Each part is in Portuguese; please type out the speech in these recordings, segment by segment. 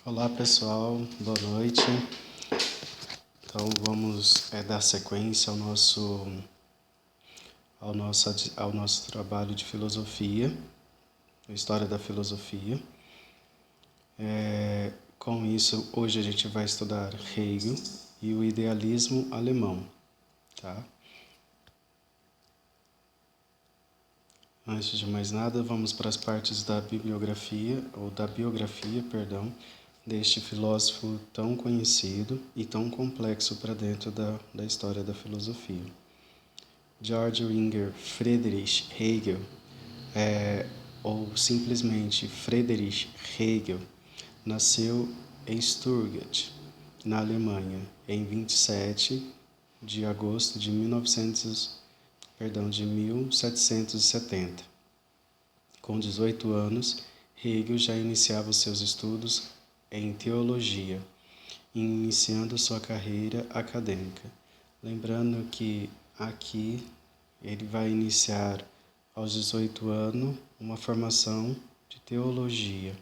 Olá pessoal, boa noite. Então vamos dar sequência ao nosso trabalho de filosofia, história da filosofia. Com isso, hoje a gente vai estudar Hegel e o idealismo alemão, tá? Antes de mais nada, vamos para as partes da biografia, deste filósofo tão conhecido e tão complexo para dentro da história da filosofia. Georg Wilhelm Friedrich Hegel, ou simplesmente Friedrich Hegel, nasceu em Stuttgart, na Alemanha, em 27 de agosto de 1770. Com 18 anos, Hegel já iniciava os seus estudos em teologia, iniciando sua carreira acadêmica. Lembrando que aqui ele vai iniciar aos 18 anos uma formação de teologia,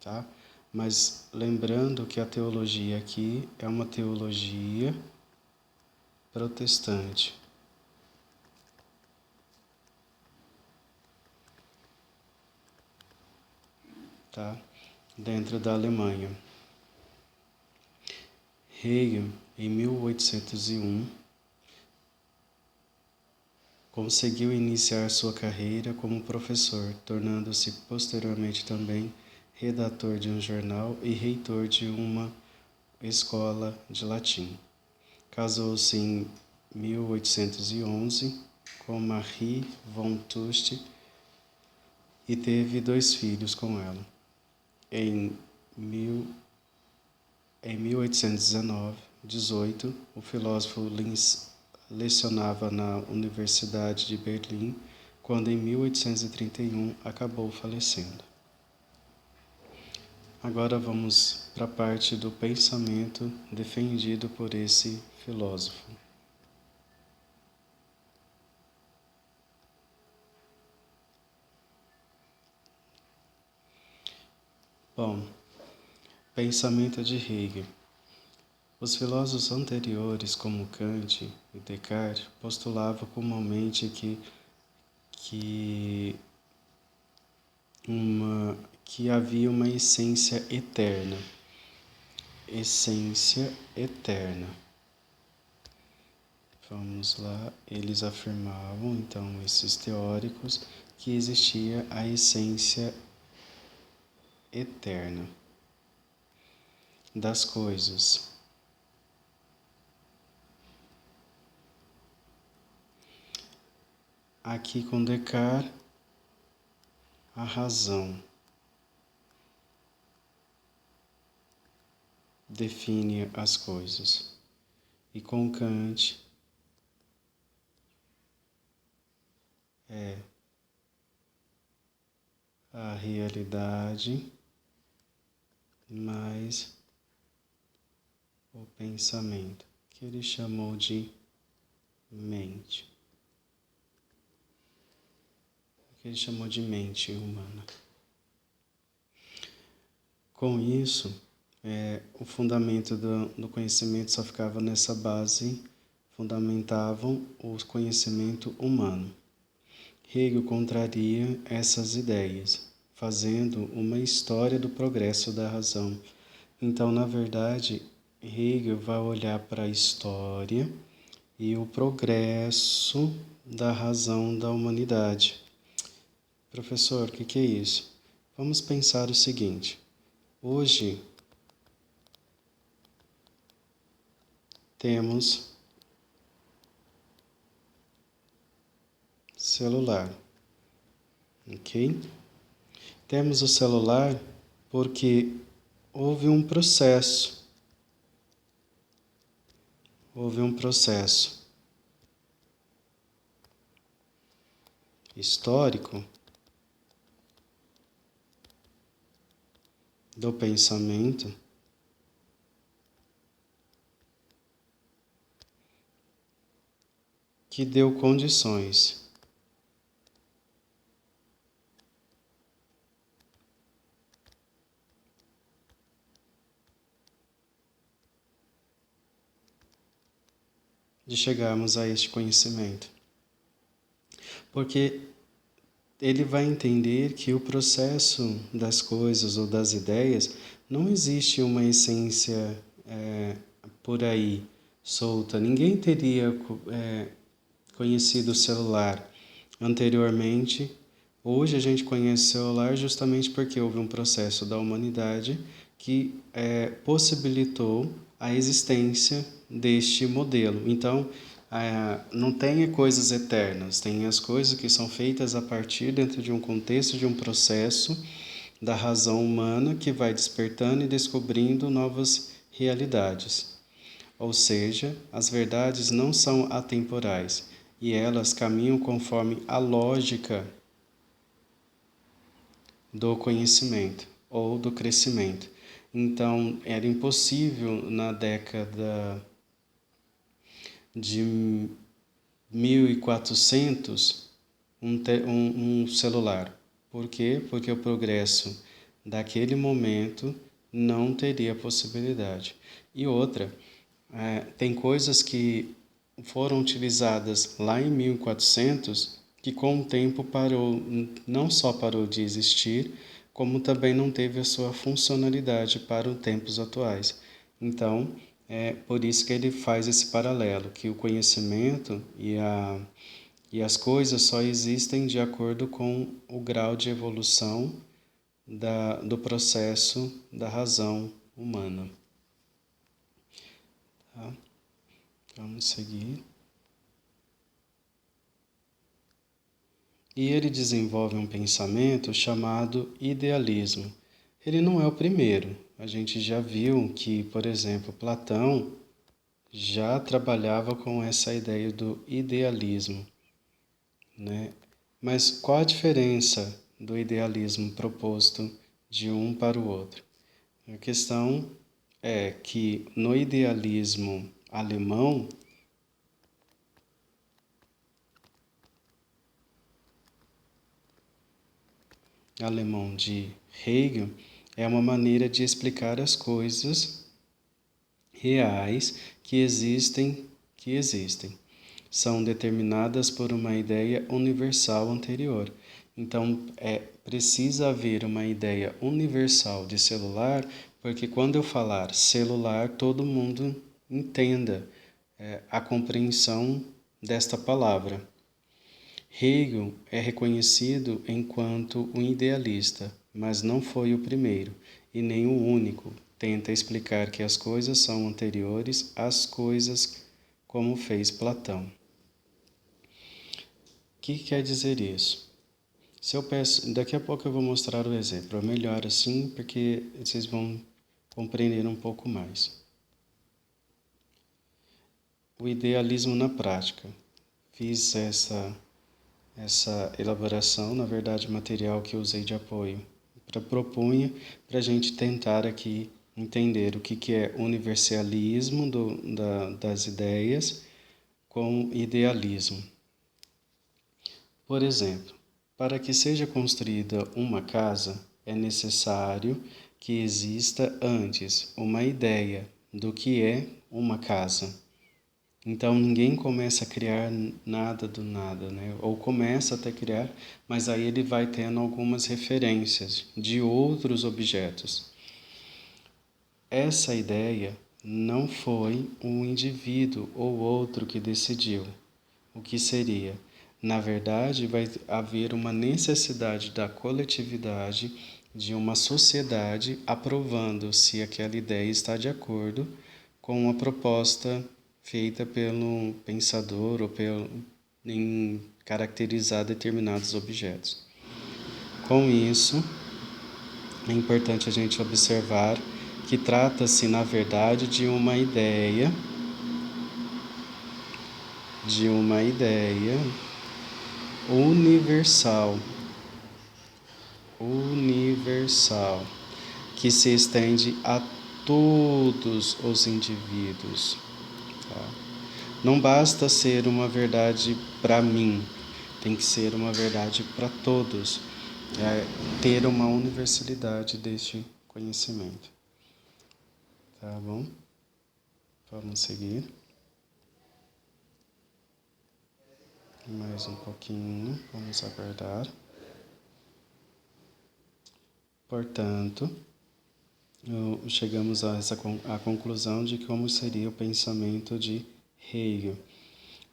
tá? Mas lembrando que a teologia aqui é uma teologia protestante. Tá? Dentro da Alemanha. Hegel, em 1801, conseguiu iniciar sua carreira como professor, tornando-se posteriormente também redator de um jornal e reitor de uma escola de latim. Casou-se em 1811 com Marie von Tuste e teve 2 filhos com ela. Em 1818, o filósofo lecionava na Universidade de Berlim, quando em 1831 acabou falecendo. Agora vamos para a parte do pensamento defendido por esse filósofo. Bom, pensamento de Hegel. Os filósofos anteriores, como Kant e Descartes, postulavam comumente que havia uma essência eterna. Essência eterna. Vamos lá, eles afirmavam, então, esses teóricos, que existia a essência eterna das coisas. Aqui com Descartes, a razão define as coisas. E com Kant, a realidade mais o pensamento, que ele chamou de mente. Que ele chamou de mente humana. Com isso, o fundamento do conhecimento só ficava nessa base, fundamentavam o conhecimento humano. Hegel contraria essas ideias, fazendo uma história do progresso da razão. Então, na verdade, Hegel vai olhar para a história e o progresso da razão da humanidade. Professor, o que é isso? Vamos pensar o seguinte. Hoje, temos celular, ok? Temos o celular porque houve um processo histórico do pensamento que deu condições de chegarmos a este conhecimento. Porque ele vai entender que o processo das coisas ou das ideias não existe uma essência por aí solta. Ninguém teria conhecido o celular anteriormente. Hoje a gente conhece o celular justamente porque houve um processo da humanidade que possibilitou a existência deste modelo. Então, não tem coisas eternas, tem as coisas que são feitas a partir dentro de um contexto, de um processo da razão humana que vai despertando e descobrindo novas realidades. Ou seja, as verdades não são atemporais e elas caminham conforme a lógica do conhecimento ou do crescimento. Então, era impossível na década de 1400 um celular. Por quê? Porque o progresso daquele momento não teria possibilidade. E outra, tem coisas que foram utilizadas lá em 1400 que com o tempo parou, não só parou de existir, como também não teve a sua funcionalidade para os tempos atuais. Então, é por isso que ele faz esse paralelo, que o conhecimento e as coisas só existem de acordo com o grau de evolução do processo da razão humana. Tá? Vamos seguir. E ele desenvolve um pensamento chamado idealismo. Ele não é o primeiro. A gente já viu que, por exemplo, Platão já trabalhava com essa ideia do idealismo, né? Mas qual a diferença do idealismo proposto de um para o outro? A questão é que no idealismo alemão de Hegel, é uma maneira de explicar as coisas reais que existem. São determinadas por uma ideia universal anterior. Então, precisa haver uma ideia universal de celular, porque quando eu falar celular, todo mundo entenda a compreensão desta palavra. Hegel é reconhecido enquanto um idealista, mas não foi o primeiro e nem o único. Tenta explicar que as coisas são anteriores às coisas, como fez Platão. O que quer dizer isso? Se eu peço, daqui a pouco eu vou mostrar o exemplo. É melhor assim, porque vocês vão compreender um pouco mais. O idealismo na prática. Fiz essa elaboração, na verdade, material que eu usei de apoio, propunha para a gente tentar aqui entender o que é universalismo das ideias com idealismo. Por exemplo, para que seja construída uma casa, é necessário que exista antes uma ideia do que é uma casa. Então ninguém começa a criar nada do nada, né? Ou começa até a criar, mas aí ele vai tendo algumas referências de outros objetos. Essa ideia não foi um indivíduo ou outro que decidiu o que seria. Na verdade, vai haver uma necessidade da coletividade, de uma sociedade aprovando se aquela ideia está de acordo com a proposta feita pelo pensador ou em caracterizar determinados objetos. Com isso, é importante a gente observar que trata-se, na verdade, de uma ideia universal, que se estende a todos os indivíduos. Tá? Não basta ser uma verdade para mim, tem que ser uma verdade para todos, ter uma universalidade deste conhecimento. Tá bom? Vamos seguir. Mais um pouquinho, vamos aguardar. Portanto, chegamos à conclusão de como seria o pensamento de Hegel.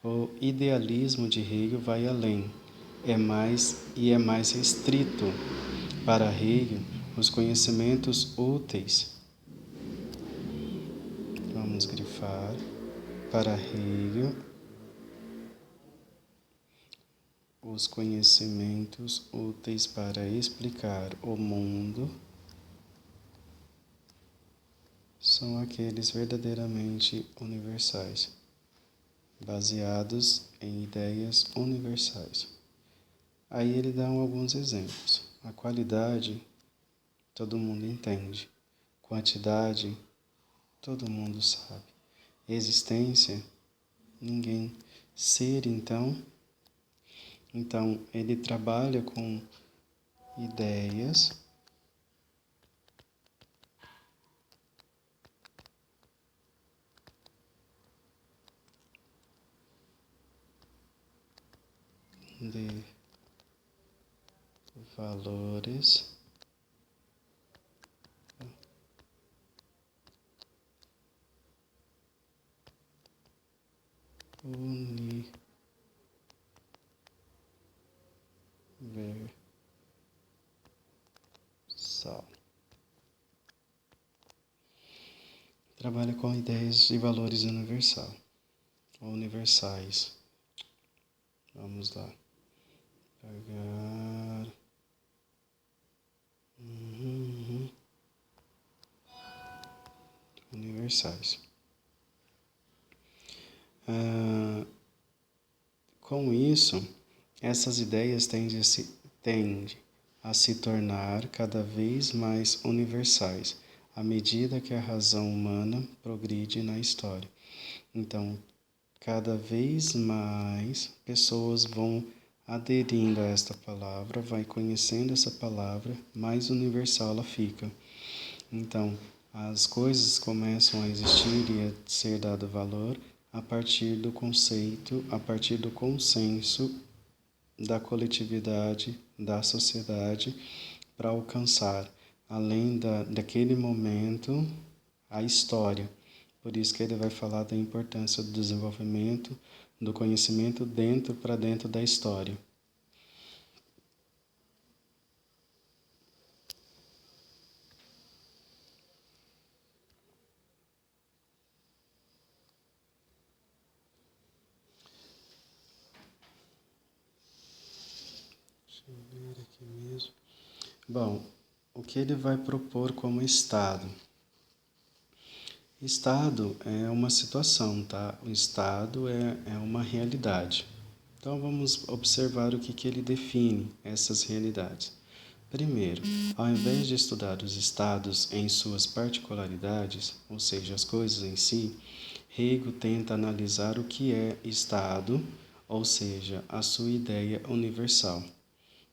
O idealismo de Hegel vai além, é mais restrito. Para Hegel, os conhecimentos úteis, vamos grifar, para Hegel, os conhecimentos úteis para explicar o mundo são aqueles verdadeiramente universais, baseados em ideias universais. Aí ele dá alguns exemplos. A qualidade, todo mundo entende. Quantidade, todo mundo sabe. Existência, ninguém. Ser, então, ele trabalha com ideias de valores universal. Trabalha com ideias de valores universais. Vamos lá. Pegar. Universais. Com isso, essas ideias tendem a se tornar cada vez mais universais à medida que a razão humana progride na história. Então, cada vez mais pessoas vão aderindo a esta palavra, vai conhecendo essa palavra, mais universal ela fica. Então, as coisas começam a existir e a ser dado valor a partir do conceito, a partir do consenso da coletividade, da sociedade, para alcançar, além daquele momento, a história. Por isso que ele vai falar da importância do desenvolvimento do conhecimento para dentro da história. Deixa eu ver aqui mesmo. Bom, o que ele vai propor como estado? Estado é uma situação, tá? O estado é uma realidade. Então vamos observar o que ele define essas realidades. Primeiro, ao invés de estudar os estados em suas particularidades, ou seja, as coisas em si, Hegel tenta analisar o que é estado, ou seja, a sua ideia universal.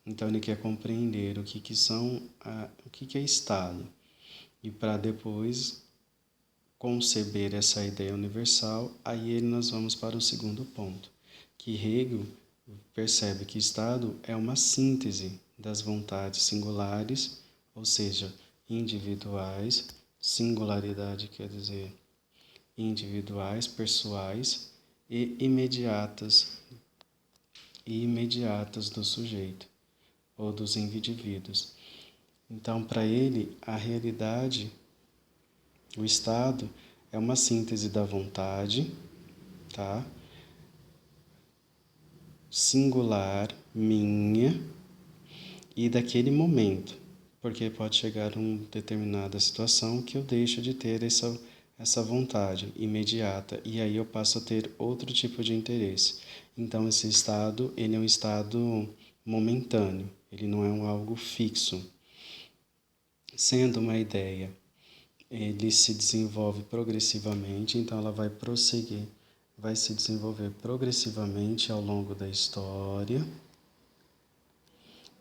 Então ele quer compreender o que é estado, e para depois conceber essa ideia universal, aí nós vamos para o segundo ponto, que Hegel percebe que estado é uma síntese das vontades singulares, ou seja, individuais, singularidade quer dizer individuais, pessoais e imediatas do sujeito ou dos indivíduos. Então, para ele, a realidade, o estado, é uma síntese da vontade, tá? Singular, minha, e daquele momento, porque pode chegar uma determinada situação que eu deixo de ter essa vontade imediata, e aí eu passo a ter outro tipo de interesse. Então, esse estado, ele é um estado momentâneo, ele não é algo fixo. Sendo uma ideia, ele se desenvolve progressivamente, então ela vai prosseguir, vai se desenvolver progressivamente ao longo da história.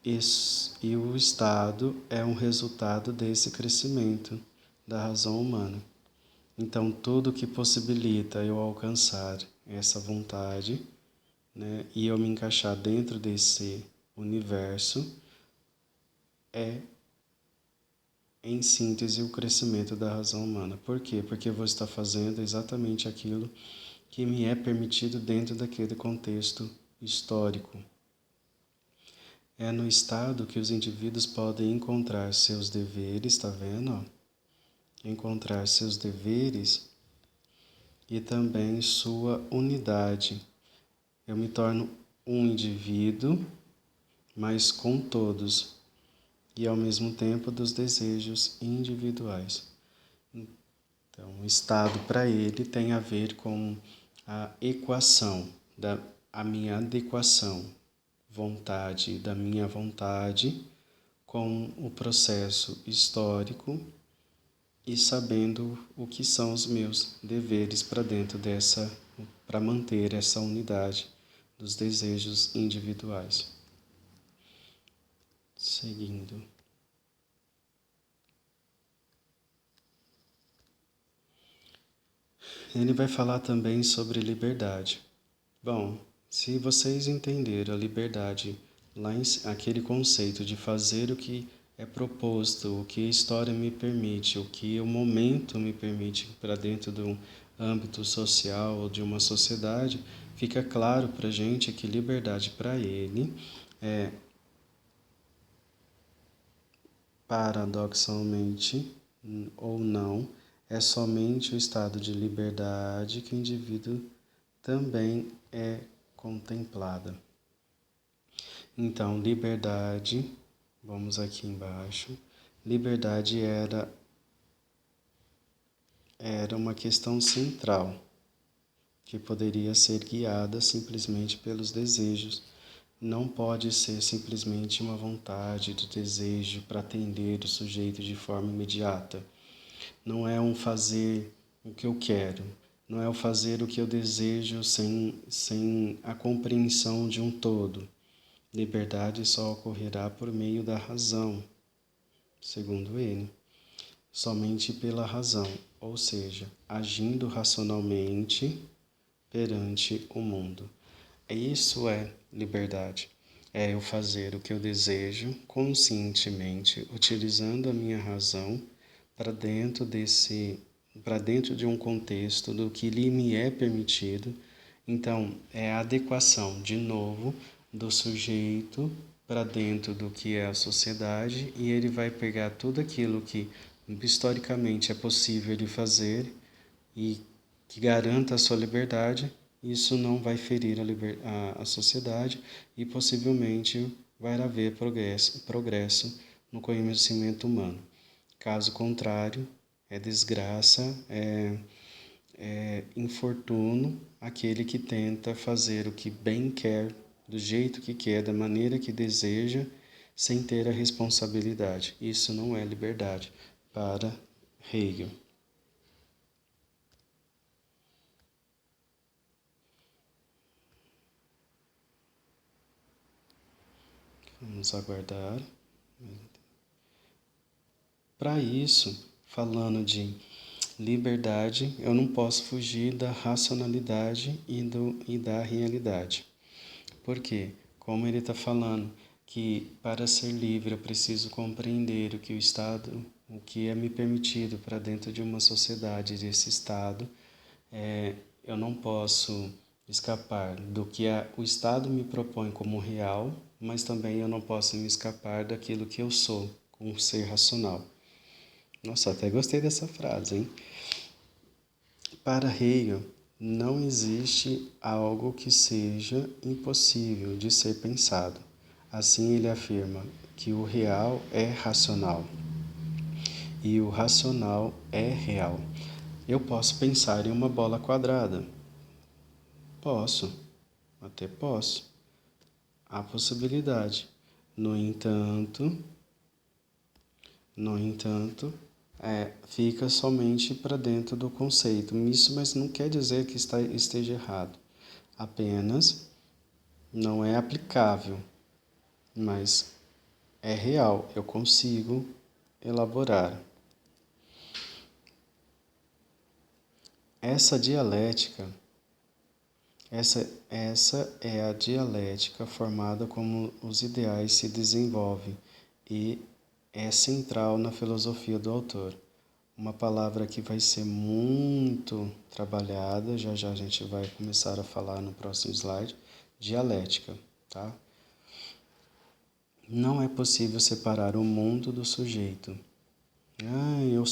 E o estado é um resultado desse crescimento da razão humana. Então, tudo que possibilita eu alcançar essa vontade né, e eu me encaixar dentro desse universo, é, em síntese, o crescimento da razão humana. Por quê? Porque eu vou estar fazendo exatamente aquilo que me é permitido dentro daquele contexto histórico. É no estado que os indivíduos podem encontrar seus deveres, tá vendo? Encontrar seus deveres e também sua unidade. Eu me torno um indivíduo, mas com todos, e ao mesmo tempo dos desejos individuais. Então, o estado para ele tem a ver com a equação, a minha adequação, vontade da minha vontade com o processo histórico e sabendo o que são os meus deveres para manter essa unidade dos desejos individuais. Seguindo. Ele vai falar também sobre liberdade. Bom, se vocês entenderam a liberdade, aquele conceito de fazer o que é proposto, o que a história me permite, o que o momento me permite para dentro de um âmbito social ou de uma sociedade, fica claro para a gente que liberdade para ele é, paradoxalmente ou não, é somente o estado de liberdade que o indivíduo também é contemplada. Então, liberdade, vamos aqui embaixo, liberdade era uma questão central, que poderia ser guiada simplesmente pelos desejos. Não pode ser simplesmente uma vontade do desejo para atender o sujeito de forma imediata. Não é um fazer o que eu quero, não é o fazer o que eu desejo sem a compreensão de um todo. Liberdade só ocorrerá por meio da razão, segundo ele, somente pela razão, ou seja, agindo racionalmente perante o mundo. Isso é liberdade. É eu fazer o que eu desejo conscientemente, utilizando a minha razão para dentro de um contexto do que lhe me é permitido. Então, é a adequação, de novo, do sujeito para dentro do que é a sociedade, e ele vai pegar tudo aquilo que historicamente é possível de fazer e que garanta a sua liberdade. Isso não vai ferir a sociedade e possivelmente vai haver progresso no conhecimento humano. Caso contrário, é desgraça, é infortúnio aquele que tenta fazer o que bem quer, do jeito que quer, da maneira que deseja, sem ter a responsabilidade. Isso não é liberdade para Hegel. Vamos aguardar. Para isso, falando de liberdade, eu não posso fugir da racionalidade e da realidade. Por quê? Como ele está falando que para ser livre eu preciso compreender o que o Estado, o que é me permitido para dentro de uma sociedade desse Estado, eu não posso escapar do que o Estado me propõe como real, mas também eu não posso me escapar daquilo que eu sou, como um ser racional. Nossa, até gostei dessa frase, hein? Para Hegel, não existe algo que seja impossível de ser pensado. Assim, ele afirma que o real é racional e o racional é real. Eu posso pensar em uma bola quadrada. Posso, até posso. Há possibilidade. No entanto, fica somente para dentro do conceito. Isso, mas não quer dizer que esteja errado. Apenas não é aplicável, mas é real. Eu consigo elaborar. Essa dialética Essa é a dialética formada como os ideais se desenvolvem e é central na filosofia do autor. Uma palavra que vai ser muito trabalhada, já já a gente vai começar a falar no próximo slide, dialética, tá? Não é possível separar o mundo do sujeito. Eu não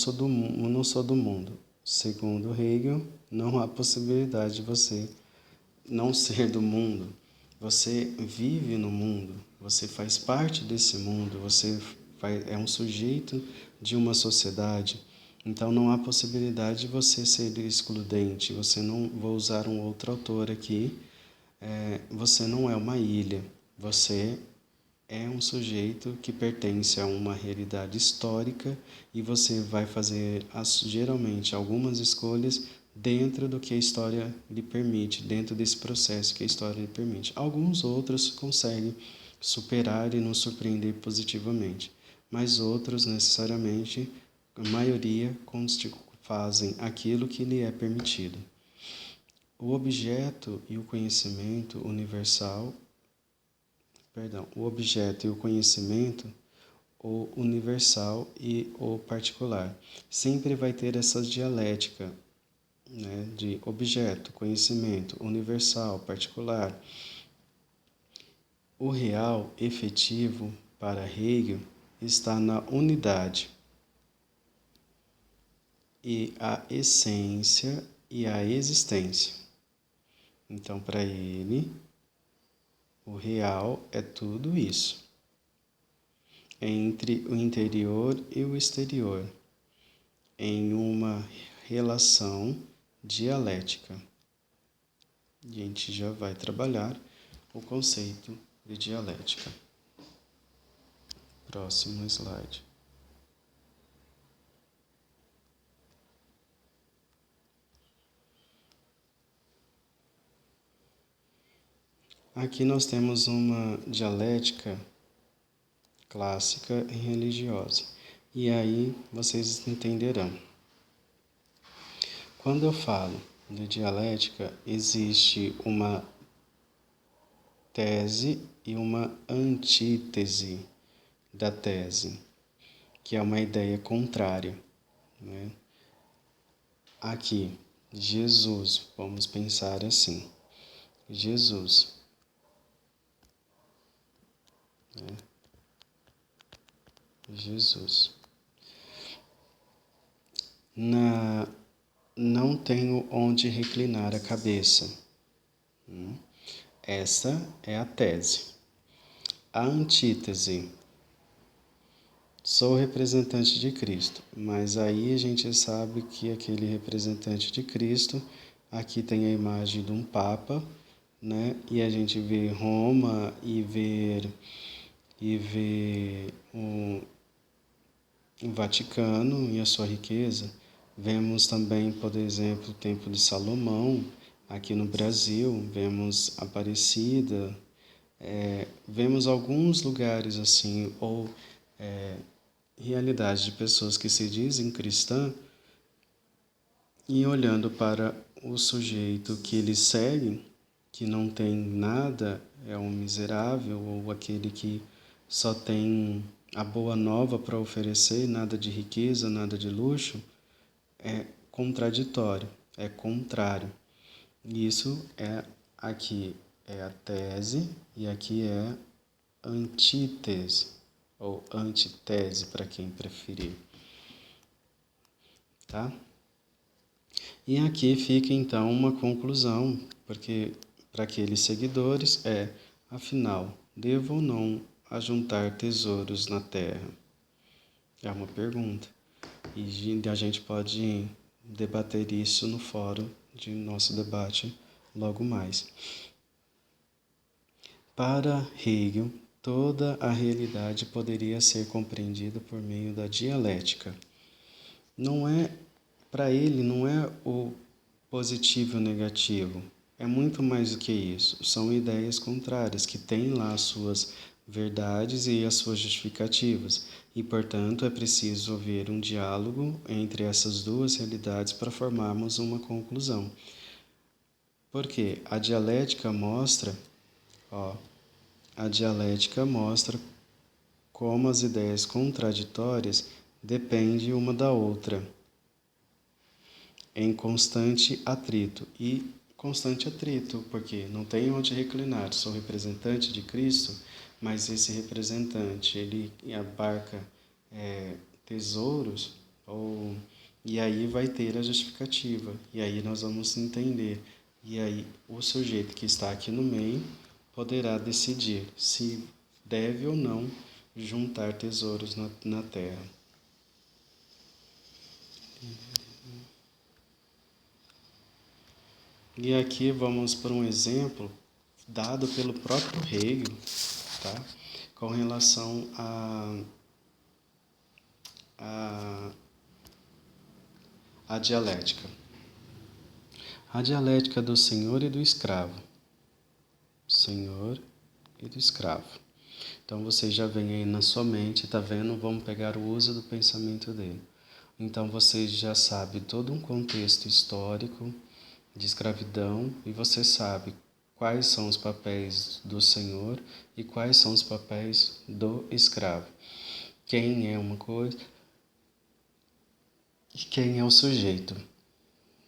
sou do mundo. Segundo Hegel, não há possibilidade de você não ser do mundo. Você vive no mundo, você faz parte desse mundo, é um sujeito de uma sociedade. Então não há possibilidade de você ser excludente. Você não, vou usar um outro autor aqui, você não é uma ilha, você é um sujeito que pertence a uma realidade histórica e você vai fazer geralmente algumas escolhas dentro do que a história lhe permite, dentro desse processo que a história lhe permite. Alguns outros conseguem superar e nos surpreender positivamente, mas outros necessariamente, a maioria, fazem aquilo que lhe é permitido. O objeto e o conhecimento universal o objeto e o conhecimento, o universal e o particular. Sempre vai ter essa dialética, né, de objeto, conhecimento, universal, particular. O real efetivo para Hegel está na unidade e a essência e a existência. Então, para ele, o real é tudo isso, entre o interior e o exterior, em uma relação dialética. A gente já vai trabalhar o conceito de dialética. Próximo slide. Aqui nós temos uma dialética clássica e religiosa. E aí vocês entenderão. Quando eu falo de dialética, existe uma tese e uma antítese da tese, que é uma ideia contrária, né? Aqui, Jesus, vamos pensar assim, Jesus, né? Jesus. Não tenho onde reclinar a cabeça. Essa é a tese. A antítese. Sou representante de Cristo, mas aí a gente sabe que aquele representante de Cristo, aqui tem a imagem de um Papa, né? E a gente vê Roma e vê o Vaticano e a sua riqueza. Vemos também, por exemplo, o Templo de Salomão, aqui no Brasil, vemos Aparecida, vemos alguns lugares assim, ou realidade de pessoas que se dizem cristã e olhando para o sujeito que eles seguem, que não tem nada, é um miserável, ou aquele que só tem a boa nova para oferecer, nada de riqueza, nada de luxo, é contraditório, é contrário. Isso aqui é a tese e aqui é antítese, ou antitese para quem preferir. Tá? E aqui fica então uma conclusão, porque para aqueles seguidores afinal, devo ou não ajuntar tesouros na terra? É uma pergunta. E a gente pode debater isso no fórum de nosso debate logo mais. Para Hegel, toda a realidade poderia ser compreendida por meio da dialética. Para ele, não é o positivo e o negativo. É muito mais do que isso. São ideias contrárias que têm lá as suas verdades e as suas justificativas. E, portanto, é preciso haver um diálogo entre essas duas realidades para formarmos uma conclusão. Porque a dialética mostra, a dialética mostra como as ideias contraditórias dependem uma da outra, em constante atrito. E constante atrito, porque não tem onde reclinar. Sou representante de Cristo, mas esse representante, ele abarca tesouros, e aí vai ter a justificativa. E aí nós vamos entender. E aí o sujeito que está aqui no meio poderá decidir se deve ou não juntar tesouros na terra. E aqui vamos para um exemplo dado pelo próprio Hegel, tá? Com relação à dialética. A dialética do senhor e do escravo. Senhor e do escravo. Então você já vem aí na sua mente, tá vendo? Vamos pegar o uso do pensamento dele. Então você já sabe todo um contexto histórico de escravidão e você sabe quais são os papéis do senhor e quais são os papéis do escravo. Quem é uma coisa e quem é o sujeito.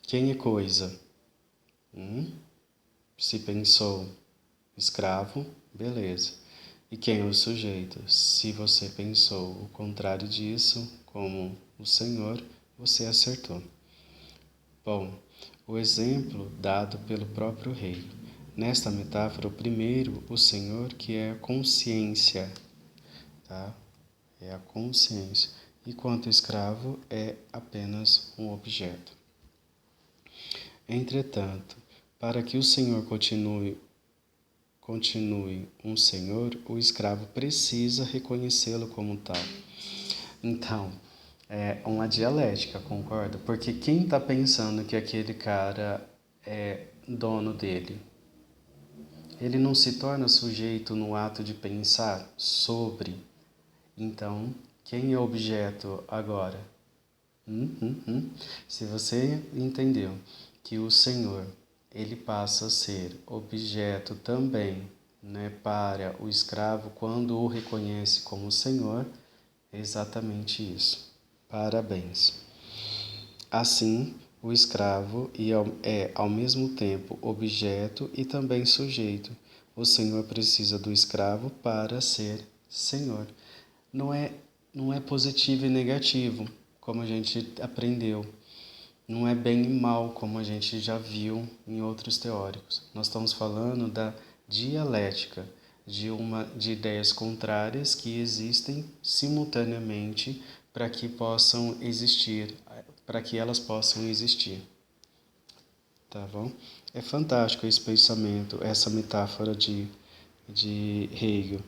Quem é coisa? Se pensou escravo, beleza. E quem é o sujeito? Se você pensou o contrário disso, como o senhor, você acertou. Bom, o exemplo dado pelo próprio rei. Nesta metáfora, o primeiro, o senhor, que é a consciência, tá? É a consciência. Enquanto o escravo é apenas um objeto. Entretanto, para que o senhor continue um senhor, o escravo precisa reconhecê-lo como tal. Então, é uma dialética, concorda? Porque quem está pensando que aquele cara é dono dele? Ele não se torna sujeito no ato de pensar sobre. Então, quem é objeto agora? Se você entendeu que o Senhor, ele passa a ser objeto também, né, para o escravo quando o reconhece como Senhor, é exatamente isso. Parabéns. Assim, o escravo é ao mesmo tempo objeto e também sujeito. O Senhor precisa do escravo para ser Senhor. Não é positivo e negativo, como a gente aprendeu. Não é bem e mal, como a gente já viu em outros teóricos. Nós estamos falando da dialética, de ideias contrárias que existem simultaneamente para que possam existir, para que elas possam existir. Tá bom? É fantástico esse pensamento, essa metáfora de Hegel.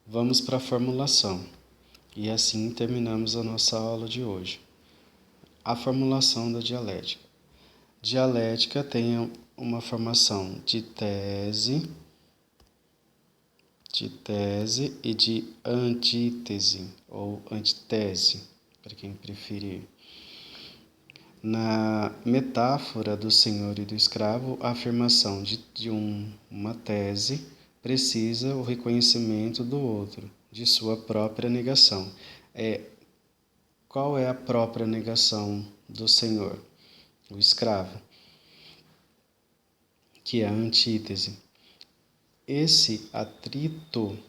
Vamos para a formulação. E assim terminamos a nossa aula de hoje. A formulação da dialética. Dialética tem uma formação de tese e de antítese ou antitese, para quem preferir. Na metáfora do senhor e do escravo, a afirmação de uma tese precisa o reconhecimento do outro, de sua própria negação. Qual é a própria negação do senhor? O escravo, que é a antítese. Esse atrito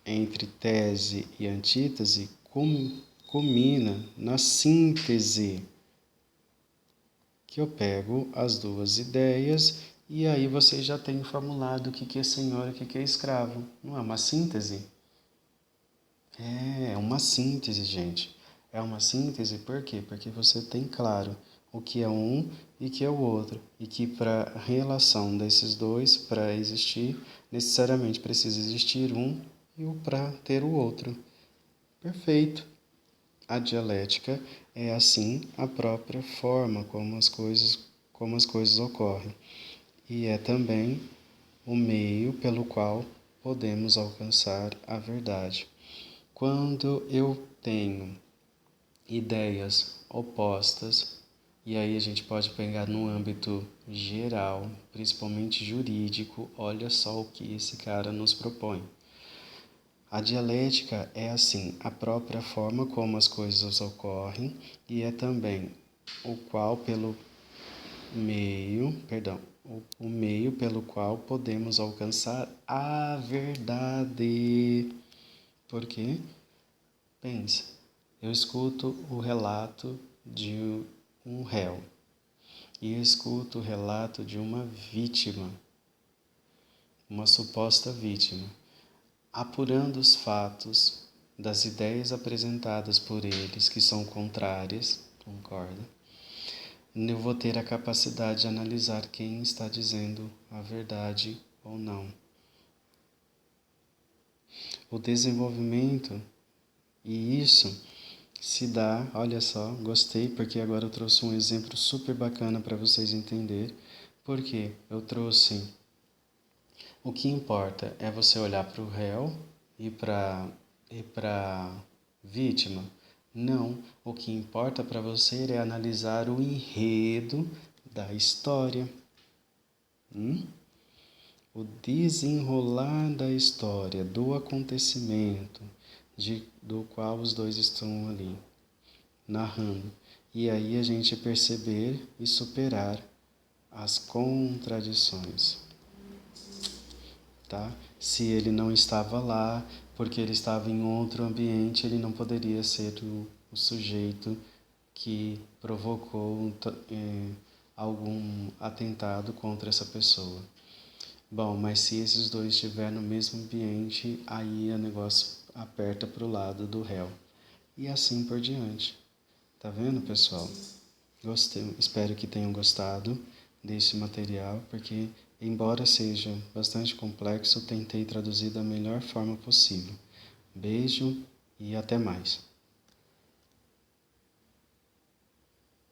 entre tese e antítese culmina na síntese, que eu pego as duas ideias e aí você já tem formulado o que é senhor e o que é escravo. Não é uma síntese? É uma síntese, gente. É uma síntese por quê? Porque você tem claro o que é um e o que é o outro. E que para a relação desses dois, para existir, necessariamente precisa existir um e para ter o outro. Perfeito. A dialética é assim a própria forma como as coisas ocorrem. E é também o meio pelo qual podemos alcançar a verdade. Quando eu tenho ideias opostas, E aí a gente pode pegar no âmbito geral, principalmente jurídico, olha só o que esse cara nos propõe. A dialética é assim, a própria forma como as coisas ocorrem e é também o qual pelo meio, o meio pelo qual podemos alcançar a verdade. Por quê? Pensa, eu escuto o relato de um réu e eu escuto o relato de uma vítima, uma suposta vítima, apurando os fatos das ideias apresentadas por eles que são contrárias, concorda? Eu vou ter a capacidade de analisar quem está dizendo a verdade ou não. O desenvolvimento, e isso se dá, olha só, gostei porque agora eu trouxe um exemplo super bacana para vocês entenderem. Porque eu trouxe, o que importa é você olhar para o réu e para vítima. Não, o que importa para você é analisar o enredo da história. O desenrolar da história, do acontecimento do qual os dois estão ali narrando. E aí a gente perceber e superar as contradições, tá? Se ele não estava lá, porque ele estava em outro ambiente, ele não poderia ser o sujeito que provocou algum atentado contra essa pessoa. Bom, mas se esses dois estiverem no mesmo ambiente, aí o negócio aperta para o lado do réu. E assim por diante. Tá vendo, pessoal? Gostei, espero que tenham gostado desse material, porque, embora seja bastante complexo, tentei traduzir da melhor forma possível. Beijo e até mais.